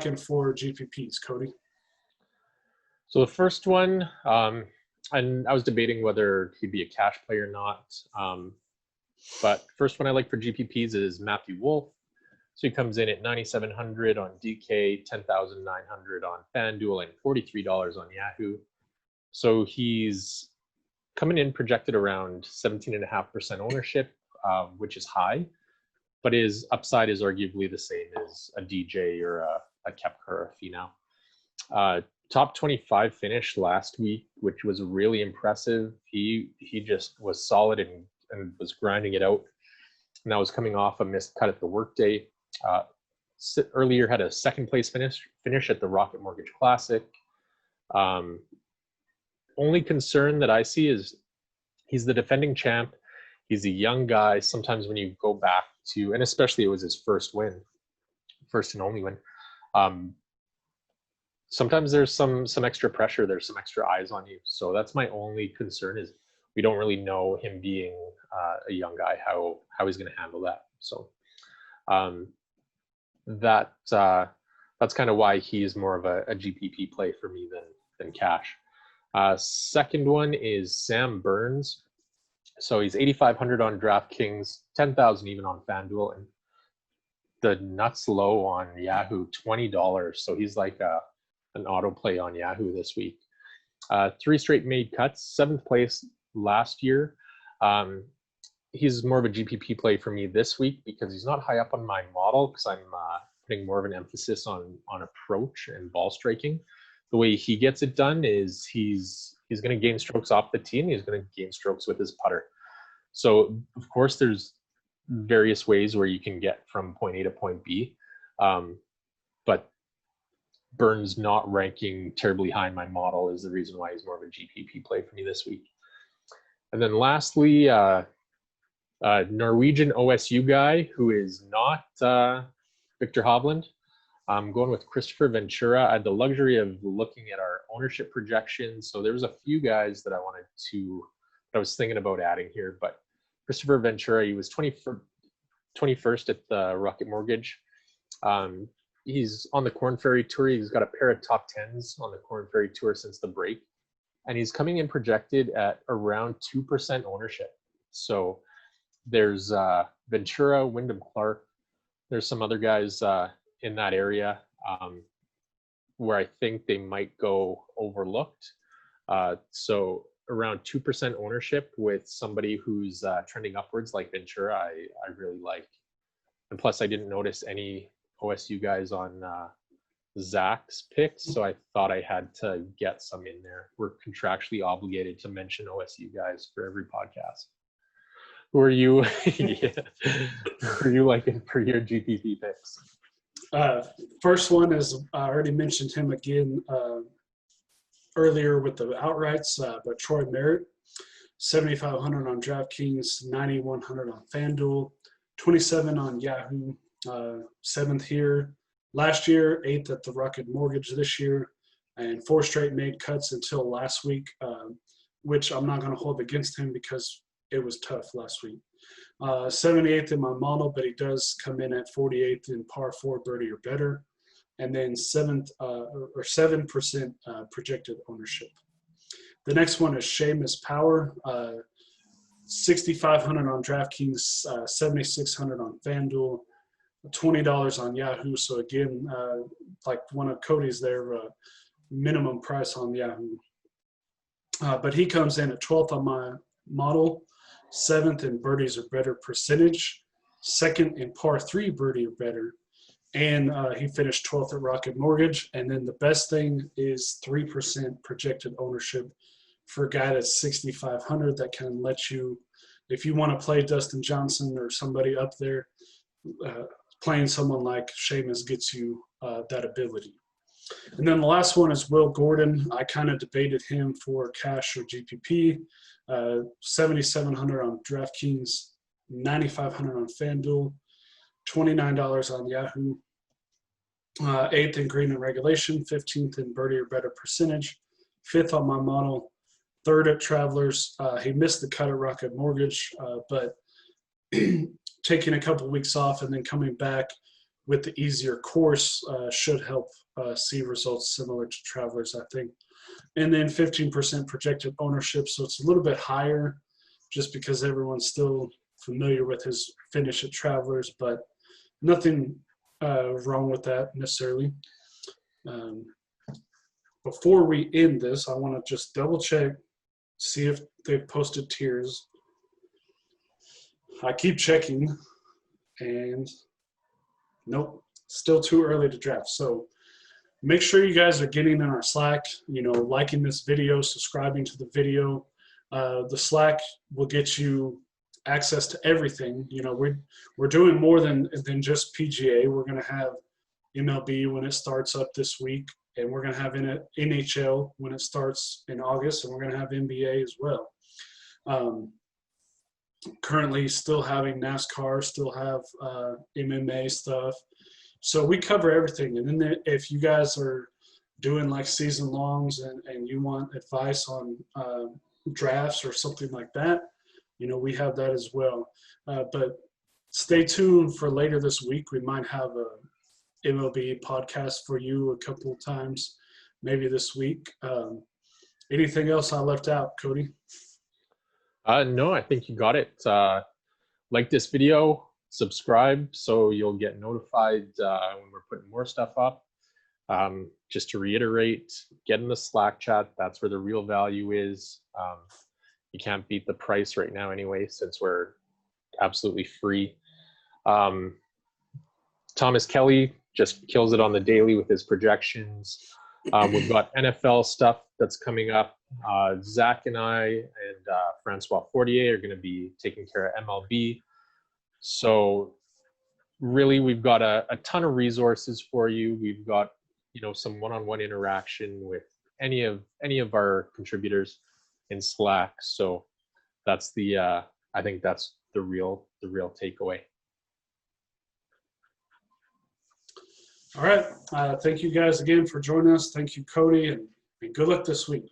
liking for GPPs, Cody? So the first one, and I was debating whether he'd be a cash play or not. But first one I like for GPPs is Matthew Wolf. So he comes in at 9,700 on DK, 10,900 on FanDuel, and $43 on Yahoo. So he's coming in projected around 17.5% ownership, which is high, but his upside is arguably the same as a DJ or a Koepka or a Finau. Top 25 finish last week, which was really impressive. He just was solid and was grinding it out. And that was coming off a missed cut at the workday. Earlier had a second place finish at the Rocket Mortgage Classic. Only concern that I see is he's the defending champ. He's a young guy. Sometimes when you go back to, and especially it was his first and only win. Sometimes there's some extra pressure. There's some extra eyes on you. So that's my only concern is we don't really know him being a young guy, how he's going to handle that. So that's kind of why he's more of a GPP play for me than cash. Second one is Sam Burns. So he's 8,500 on DraftKings, 10,000 even on FanDuel, and the nuts low on Yahoo, $20. So he's like an auto play on Yahoo this week. 3 straight made cuts, 7th place last year. He's more of a GPP play for me this week because he's not high up on my model because I'm putting more of an emphasis on approach and ball striking. The way he gets it done is he's going to gain strokes off the tee and he's going to gain strokes with his putter. So, of course, there's various ways where you can get from point A to point B. But Burns not ranking terribly high in my model is the reason why he's more of a GPP play for me this week. And then lastly, Norwegian OSU guy who is not Victor Hovland. I'm going with Christopher Ventura. I had the luxury of looking at our ownership projections. So there was a few guys that I was thinking about adding here, but Christopher Ventura, he was 21st at the Rocket Mortgage. He's on the Corn Ferry Tour. He's got a pair of top 10s on the Corn Ferry Tour since the break. And he's coming in projected at around 2% ownership. So there's Ventura, Wyndham Clark. There's some other guys in that area where I think they might go overlooked. So around 2% ownership with somebody who's trending upwards like Ventura, I really like. And plus, I didn't notice any OSU guys on Zach's picks, so I thought I had to get some in there. We're contractually obligated to mention OSU guys for every podcast. Who are you? Who are you liking for your GPP picks? First one is I already mentioned him again earlier with the outrights, but Troy Merritt, 7,500 on DraftKings, 9,100 on FanDuel, 27 on Yahoo, 7th here. Last year, 8th at the Rocket Mortgage this year, and 4 straight made cuts until last week, which I'm not going to hold against him because it was tough last week. 78th in my model, but he does come in at 48th in par 4 birdie or better, and then 7% projected ownership. The next one is Seamus Power, 6,500 on DraftKings, 7,600 on FanDuel, $20 on Yahoo. So again, like one of Cody's there, minimum price on Yahoo. But he comes in at 12th on my model, 7th in birdies or better percentage, 2nd in par 3 birdie or better, and he finished 12th at Rocket Mortgage. And then the best thing is 3% projected ownership for a guy that's 6,500 that can let you, if you want to play Dustin Johnson or somebody up there, playing someone like Seamus gets you that ability. And then the last one is Will Gordon. I kind of debated him for cash or GPP. 7,700 on DraftKings, 9,500 on FanDuel, $29 on Yahoo. 8th in green and regulation, 15th in birdie or better percentage, 5th on my model, 3rd at Travelers. He missed the cut at Rocket Mortgage, but taking a couple weeks off and then coming back with the easier course should help see results similar to Travelers, I think. And then 15% projected ownership, so it's a little bit higher just because everyone's still familiar with his finish at Travelers, but nothing wrong with that necessarily. Before we end this, I want to just double check, see if they've posted tiers. I keep checking, and nope, still too early to draft. So make sure you guys are getting in our Slack, liking this video, subscribing to the video. The Slack will get you access to everything. We're doing more than just PGA. We're going to have MLB when it starts up this week, and we're going to have NHL when it starts in August, and we're going to have NBA as well. Currently still having NASCAR, still have MMA stuff. So we cover everything. And then if you guys are doing like season longs and you want advice on drafts or something like that, we have that as well. But stay tuned for later this week. We might have a MLB podcast for you a couple of times, maybe this week. Anything else I left out, Cody? No, I think you got it. Like this video, subscribe so you'll get notified when we're putting more stuff up. Just to reiterate, get in the Slack chat. That's where the real value is. You can't beat the price right now anyway, since we're absolutely free. Thomas Kelly just kills it on the daily with his projections. We've got NFL stuff that's coming up. Zach and I and Francois Fortier are going to be taking care of MLB. So really, we've got a ton of resources for you. We've got some one-on-one interaction with any of our contributors in Slack. So that's I think that's the real takeaway. All right. Thank you guys again for joining us. Thank you, Cody, and good luck this week.